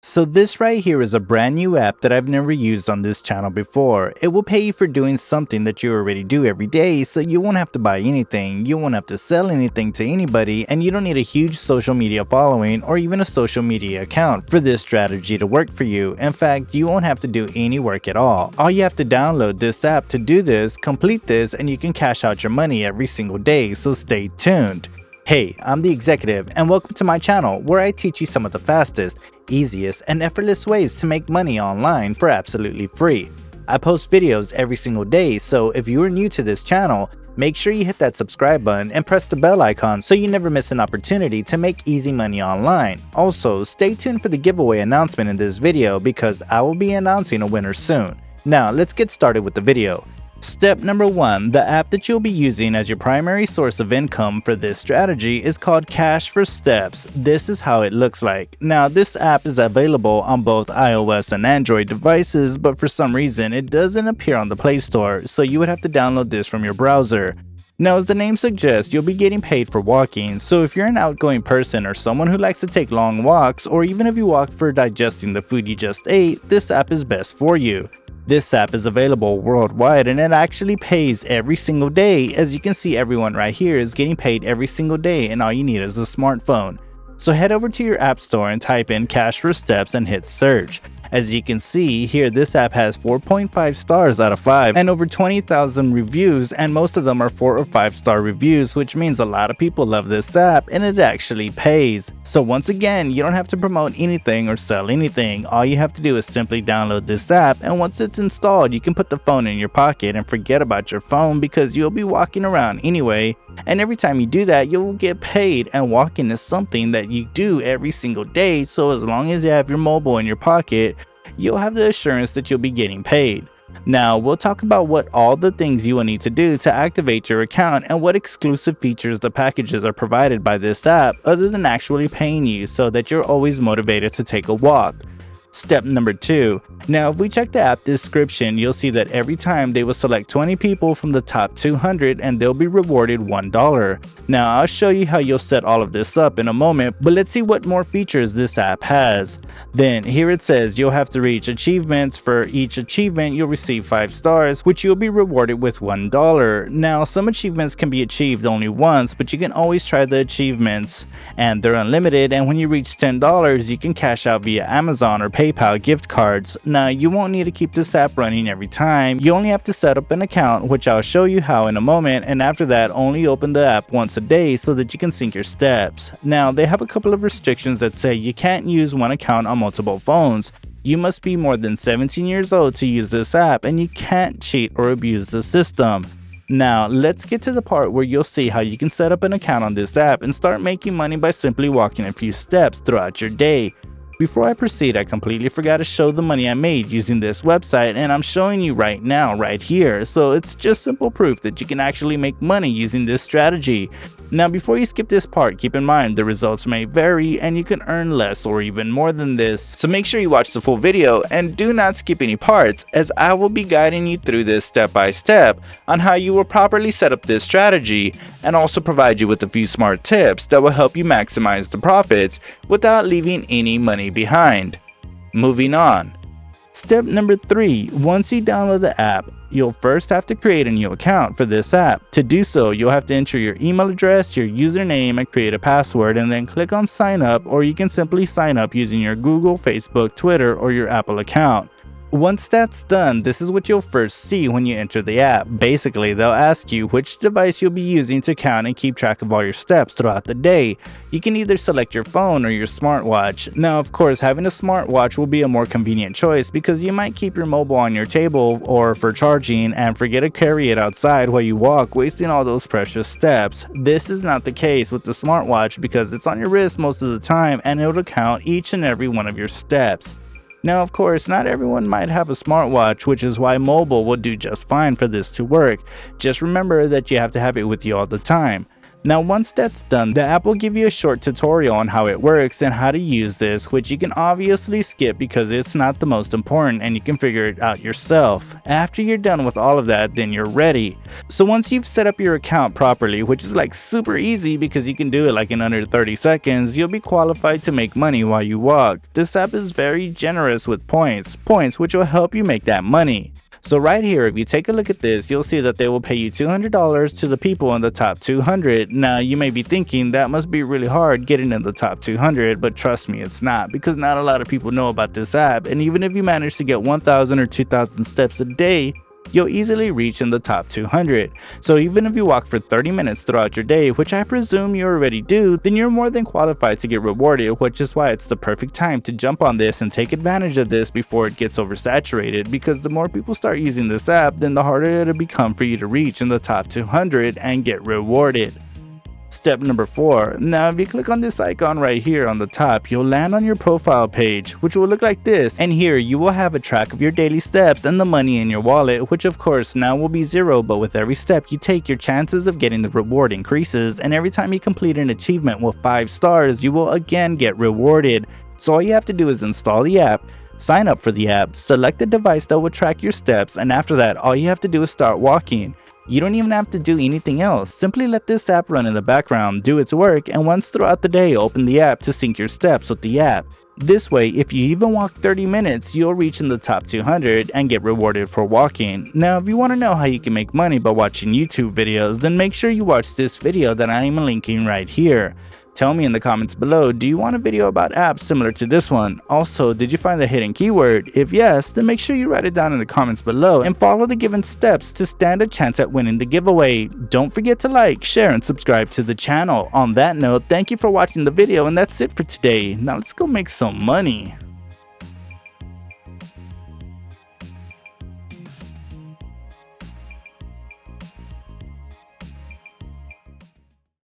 So this right here is a brand new app that I've never used on this channel before. It will pay you for doing something that you already do every day, so you won't have to buy anything, you won't have to sell anything to anybody, and you don't need a huge social media following or even a social media account for this strategy to work for you. In fact, you won't have to do any work at all. All you have to download this app to do this, complete this, and you can cash out your money every single day, so stay tuned. Hey, I'm the Executive, and welcome to my channel where I teach you some of the fastest, easiest, and effortless ways to make money online for absolutely free. I post videos every single day, so if you are new to this channel, make sure you hit that subscribe button and press the bell icon so you never miss an opportunity to make easy money online. Also, stay tuned for the giveaway announcement in this video because I will be announcing a winner soon. Now, let's get started with the video. Step number 1, the app that you'll be using as your primary source of income for this strategy is called Cash for Steps. This is how it looks like. Now, this app is available on both iOS and Android devices, but for some reason it doesn't appear on the Play Store, so you would have to download this from your browser. Now, as the name suggests, you'll be getting paid for walking, so if you're an outgoing person or someone who likes to take long walks, or even if you walk for digesting the food you just ate, this app is best for you. This app is available worldwide and it actually pays every single day. As you can see, everyone right here is getting paid every single day and all you need is a smartphone. So head over to your app store and type in Cash for Steps and hit search. As you can see here, this app has 4.5 stars out of 5 and over 20,000 reviews, and most of them are 4 or 5 star reviews, which means a lot of people love this app and it actually pays. So once again, you don't have to promote anything or sell anything. All you have to do is simply download this app, and once it's installed, you can put the phone in your pocket and forget about your phone because you'll be walking around anyway. And every time you do that, you'll get paid, and walking is something that you do every single day, so as long as you have your mobile in your pocket, you'll have the assurance that you'll be getting paid. Now, we'll talk about what all the things you will need to do to activate your account and what exclusive features the packages are provided by this app other than actually paying you so that you're always motivated to take a walk. Step number 2. Now, if we check the app description, you'll see that every time they will select 20 people from the top 200 and they'll be rewarded $1. Now, I'll show you how you'll set all of this up in a moment, but let's see what more features this app has. Then here it says you'll have to reach achievements. For each achievement, you'll receive 5 stars, which you'll be rewarded with $1. Now, some achievements can be achieved only once, but you can always try the achievements, and they're unlimited, and when you reach $10, you can cash out via Amazon or PayPal gift cards. Now, you won't need to keep this app running every time. You only have to set up an account, which I'll show you how in a moment, and after that, only open the app once a day so that you can sync your steps. Now, they have a couple of restrictions that say you can't use one account on multiple phones. You must be more than 17 years old to use this app, and you can't cheat or abuse the system. Now, let's get to the part where you'll see how you can set up an account on this app and start making money by simply walking a few steps throughout your day. Before I proceed, I completely forgot to show the money I made using this website, and I'm showing you right now, right here. So it's just simple proof that you can actually make money using this strategy. Now, before you skip this part, keep in mind the results may vary and you can earn less or even more than this. So make sure you watch the full video and do not skip any parts, as I will be guiding you through this step by step on how you will properly set up this strategy, and also provide you with a few smart tips that will help you maximize the profits without leaving any money behind. Moving on. Step number 3. Once you download the app, you'll first have to create a new account for this app. To do so, you'll have to enter your email address, your username, and create a password, and then click on sign up, or you can simply sign up using your Google, Facebook, Twitter, or your Apple account. Once that's done, this is what you'll first see when you enter the app. Basically, they'll ask you which device you'll be using to count and keep track of all your steps throughout the day. You can either select your phone or your smartwatch. Now, of course, having a smartwatch will be a more convenient choice because you might keep your mobile on your table or for charging and forget to carry it outside while you walk, wasting all those precious steps. This is not the case with the smartwatch because it's on your wrist most of the time and it'll count each and every one of your steps. Now, of course, not everyone might have a smartwatch, which is why mobile will do just fine for this to work. Just remember that you have to have it with you all the time. Now once that's done, the app will give you a short tutorial on how it works and how to use this, which you can obviously skip because it's not the most important and you can figure it out yourself. After you're done with all of that, then you're ready. So once you've set up your account properly, which is like super easy because you can do it like in under 30 seconds, you'll be qualified to make money while you walk. This app is very generous with points which will help you make that money. So right here, if you take a look at this, you'll see that they will pay you $200 to the people in the top 200. Now you may be thinking that must be really hard getting in the top 200, but trust me, it's not, because not a lot of people know about this app, and even if you manage to get 1,000 or 2,000 steps a day, you'll easily reach in the top 200. So even if you walk for 30 minutes throughout your day, which I presume you already do, then you're more than qualified to get rewarded, which is why it's the perfect time to jump on this and take advantage of this before it gets oversaturated, because the more people start using this app, then the harder it'll become for you to reach in the top 200 and get rewarded. Step number 4. Now if you click on this icon right here on the top, you'll land on your profile page, which will look like this, and here you will have a track of your daily steps and the money in your wallet, which of course now will be 0, but with every step you take, your chances of getting the reward increases, and every time you complete an achievement with 5 stars, you will again get rewarded. So all you have to do is install the app, sign up for the app, select the device that will track your steps, and after that all you have to do is start walking. You don't even have to do anything else. Simply let this app run in the background, do its work, and once throughout the day, open the app to sync your steps with the app. This way, if you even walk 30 minutes, you'll reach in the top 200 and get rewarded for walking. Now, if you want to know how you can make money by watching YouTube videos, then make sure you watch this video that I am linking right here. Tell me in the comments below, do you want a video about apps similar to this one? Also, did you find the hidden keyword? If yes, then make sure you write it down in the comments below and follow the given steps to stand a chance at winning the giveaway. Don't forget to like, share, and subscribe to the channel. On that note, thank you for watching the video, and that's it for today. Now let's go make some money.